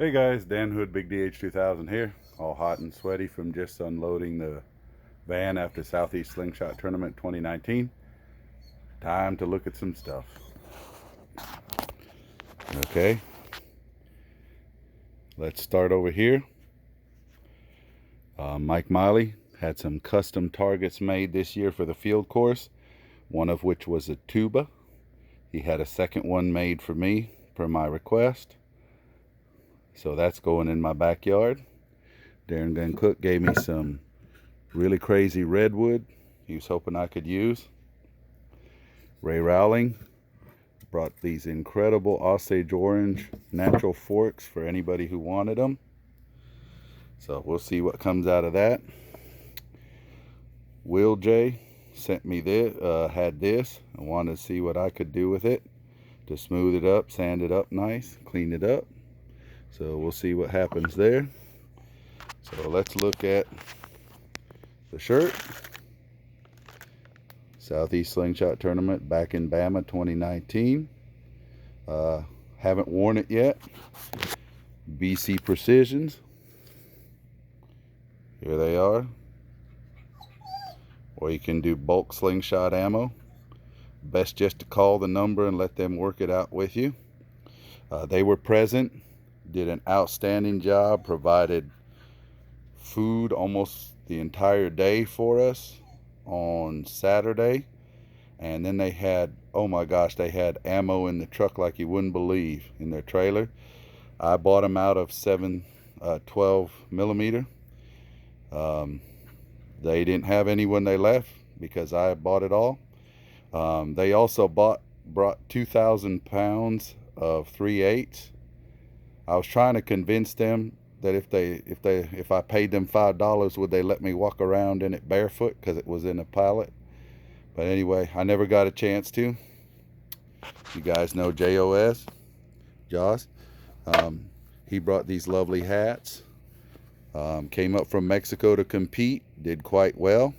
Hey guys, Dan Hood, Big DH 2000 here, all hot and sweaty from just unloading the van after Southeast Slingshot Tournament 2019. Time to look at some stuff. Okay, let's start over here. Mike Miley had some custom targets made this year for the field course, one of which was a tuba. He had a second one made for me per my request. So that's going in my backyard. Darren Gunn Cook gave me some really crazy redwood he was hoping I could use. Ray Rowling brought these incredible Osage Orange natural forks for anybody who wanted them. So we'll see what comes out of that. Will J sent me this, had this. I wanted to see what I could do with it to smooth it up, sand it up nice, clean it up. So we'll see what happens there. So let's look at the shirt. Southeast Slingshot Tournament back in Bama 2019. Haven't worn it yet. BC Precisions. Here they are. Or you can do bulk slingshot ammo. Best just to call the number and let them work it out with you. They were present, did an outstanding job, provided food almost the entire day for us on Saturday. And then they had, oh my gosh, they had ammo in the truck like you wouldn't believe in their trailer. I bought them out of 12 millimeter. They didn't have any when they left because I bought it all. They also brought 2,000 pounds of 3/8. I was trying to convince them that if I paid them $5, would they let me walk around in it barefoot because it was in a pallet. But anyway, I never got a chance to. You guys know JOS, Joss. He brought these lovely hats. Came up from Mexico to compete, did quite well.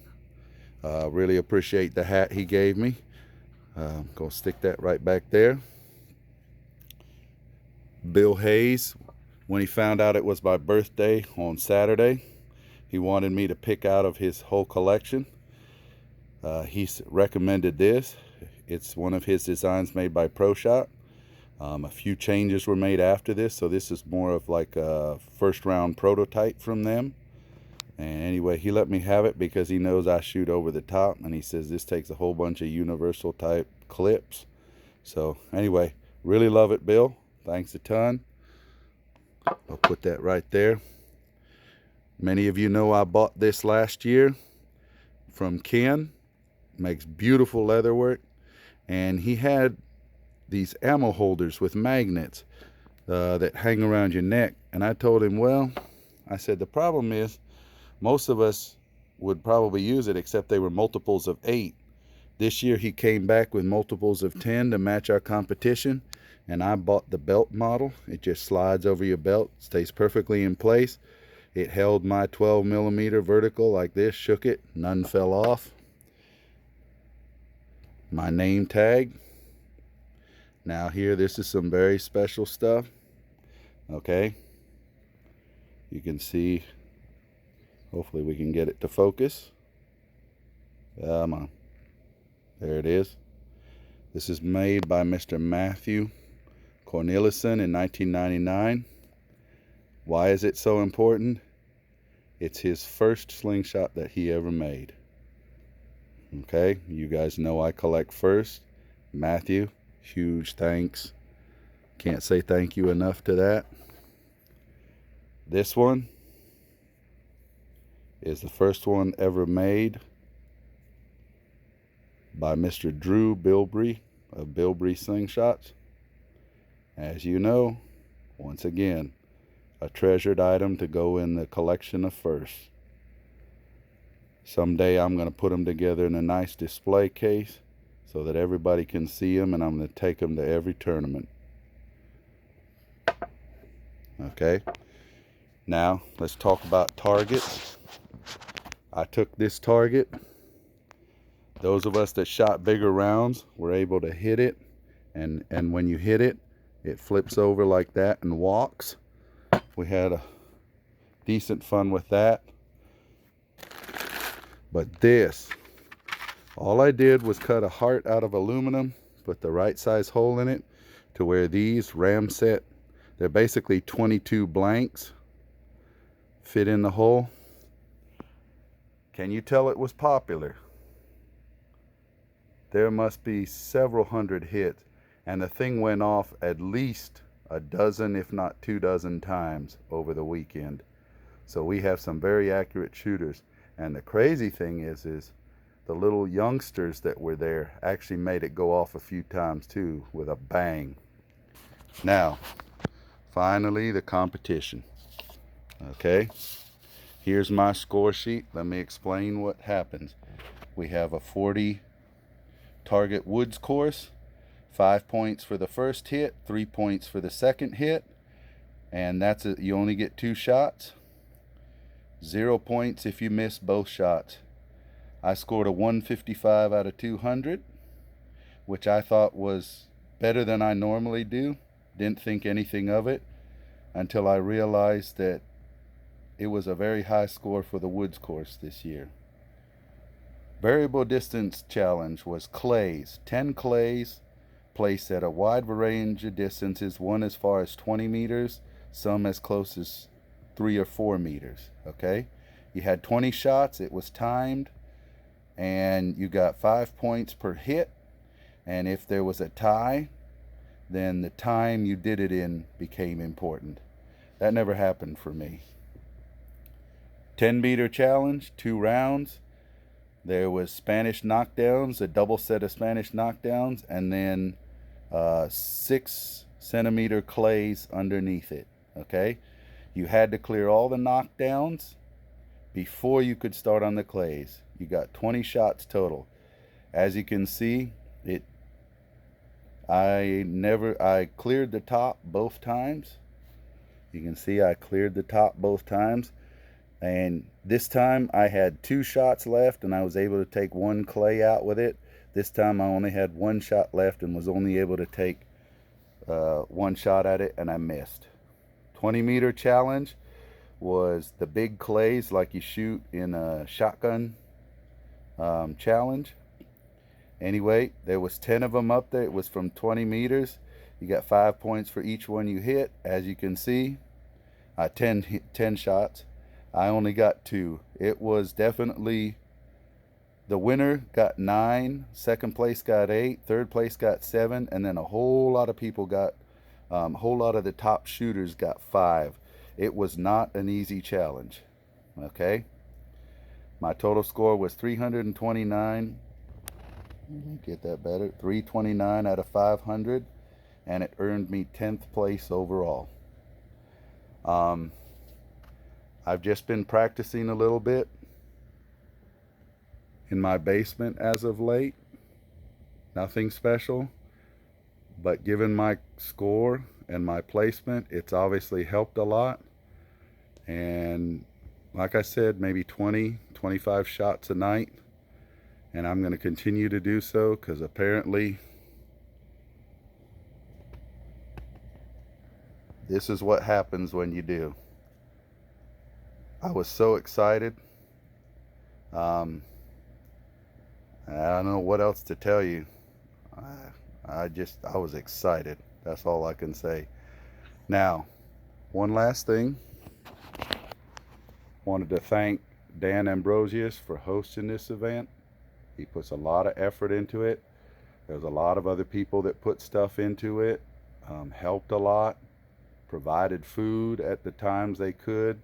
Really appreciate the hat he gave me. Gonna stick that right back there. Bill Hayes, when he found out it was my birthday on Saturday, he wanted me to pick out of his whole collection. He recommended this. It's one of his designs made by ProShot. A few changes were made after this, so this is more of like a first round prototype from them. And anyway, he let me have it because he knows I shoot over the top, and he says this takes a whole bunch of universal type clips. So anyway, really love it, Bill. Thanks a ton. I'll put that right there. Many of you know I bought this last year from Ken. Makes beautiful leather work, and he had these ammo holders with magnets that hang around your neck. And I told him, well, I said the problem is most of us would probably use it, except they were multiples of 8. This year he came back with multiples of 10 to match our competition, and I bought the belt model. It just slides over your belt, stays perfectly in place. It held my 12 millimeter vertical like this, shook it, none fell off. My name tag. Now here, this is some very special stuff. Okay, you can see, hopefully we can get it to focus. Come on, there it is. This is made by Mr. Matthew Cornelissen in 1999. Why is it so important? It's his first slingshot that he ever made. Okay, you guys know I collect first. Matthew, huge thanks. Can't say thank you enough to that. This one is the first one ever made by Mr. Drew Bilbrey of Bilbrey Slingshots. As you know, once again, a treasured item to go in the collection of firsts. Someday I'm going to put them together in a nice display case so that everybody can see them, and I'm going to take them to every tournament. Okay, now let's talk about targets. I took this target. Those of us that shot bigger rounds were able to hit it, and when you hit it, it flips over like that and walks. We had a decent fun with that. But this, all I did was cut a heart out of aluminum, put the right size hole in it to where these ram set, they're basically 22 blanks, fit in the hole. Can you tell it was popular? There must be several hundred hits, and the thing went off at least a dozen, if not 24 times over the weekend. So we have some very accurate shooters. And the crazy thing is the little youngsters that were there actually made it go off a few times too, with a bang. Now, finally, the competition. Okay, here's my score sheet. Let me explain what happens. We have a 40 target woods course, 5 points for the first hit, 3 points for the second hit, and that's it. You only get 2 shots. 0 points if you miss both shots. I scored a 155 out of 200, which I thought was better than I normally do. Didn't think anything of it until I realized that it was a very high score for the woods course this year. Variable distance challenge was clays. 10 clays placed at a wide range of distances, one as far as 20 meters, some as close as 3 or 4 meters. Okay, you had 20 shots. It was timed, and you got 5 points per hit. And if there was a tie, then the time you did it in became important. That never happened for me. 10-meter challenge, 2 rounds. There was Spanish knockdowns, a double set of Spanish knockdowns, and then 6-centimeter clays underneath it. Okay, you had to clear all the knockdowns before you could start on the clays. You got 20 shots total. As you can see, I cleared the top both times. You can see I cleared the top both times. And this time I had 2 shots left, and I was able to take 1 clay out with it. This time I only had 1 shot left and was only able to take 1 shot at it, and I missed. 20-meter challenge was the big clays like you shoot in a shotgun challenge. Anyway, there was 10 of them up there. It was from 20 meters. You got 5 points for each one you hit. As you can see, 10 shots. I only got 2. It was definitely, the winner got 9, second place got 8, third place got 7, and then a whole lot of people got, a whole lot of the top shooters got 5. It was not an easy challenge. Okay, my total score was 329. Get that better. 329 out of 500, and it earned me 10th place overall. I've just been practicing a little bit in my basement as of late. Nothing special, but given my score and my placement, it's obviously helped a lot. And like I said, maybe 20-25 shots a night, and I'm going to continue to do so, because apparently this is what happens when you do. I was so excited. I don't know what else to tell you. I was excited. That's all I can say. Now, one last thing. Wanted to thank Dan Ambrosius for hosting this event. He puts a lot of effort into it. There's a lot of other people that put stuff into it, helped a lot, provided food at the times they could,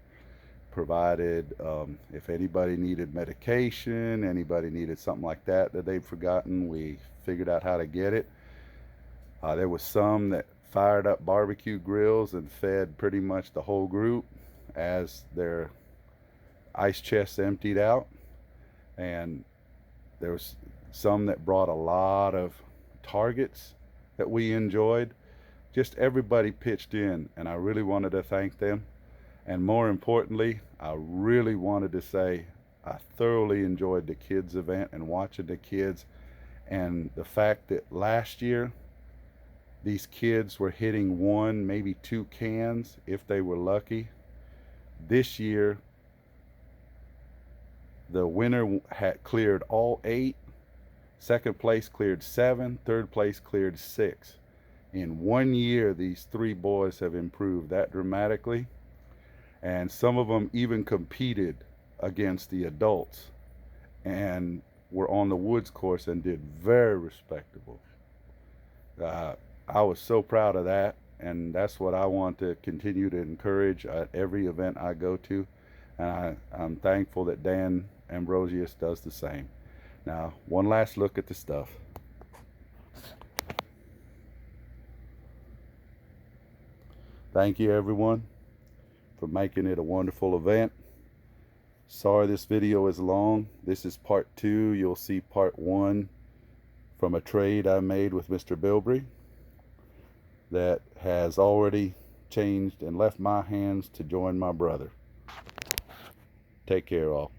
provided if anybody needed medication, anybody needed something like that they'd forgotten, we figured out how to get it. There was some that fired up barbecue grills and fed pretty much the whole group as their ice chests emptied out. And there was some that brought a lot of targets that we enjoyed. Just everybody pitched in, and I really wanted to thank them. And more importantly, I really wanted to say I thoroughly enjoyed the kids event and watching the kids, and the fact that last year These kids were hitting one, maybe two cans if they were lucky. This year, the winner had cleared all 8. Second place cleared 7. Third place cleared 6. In 1 year, these 3 boys have improved that dramatically. And some of them even competed against the adults and were on the woods course and did very respectable. I was so proud of that, and that's what I want to continue to encourage at every event I go to. And I'm thankful that Dan Ambrosius does the same. Now, one last look at the stuff. Thank you, everyone, for making it a wonderful event. Sorry this video is long. This is part 2. You'll see part 1 from a trade I made with Mr. Bilbrey that has already changed and left my hands to join my brother. Take care, all.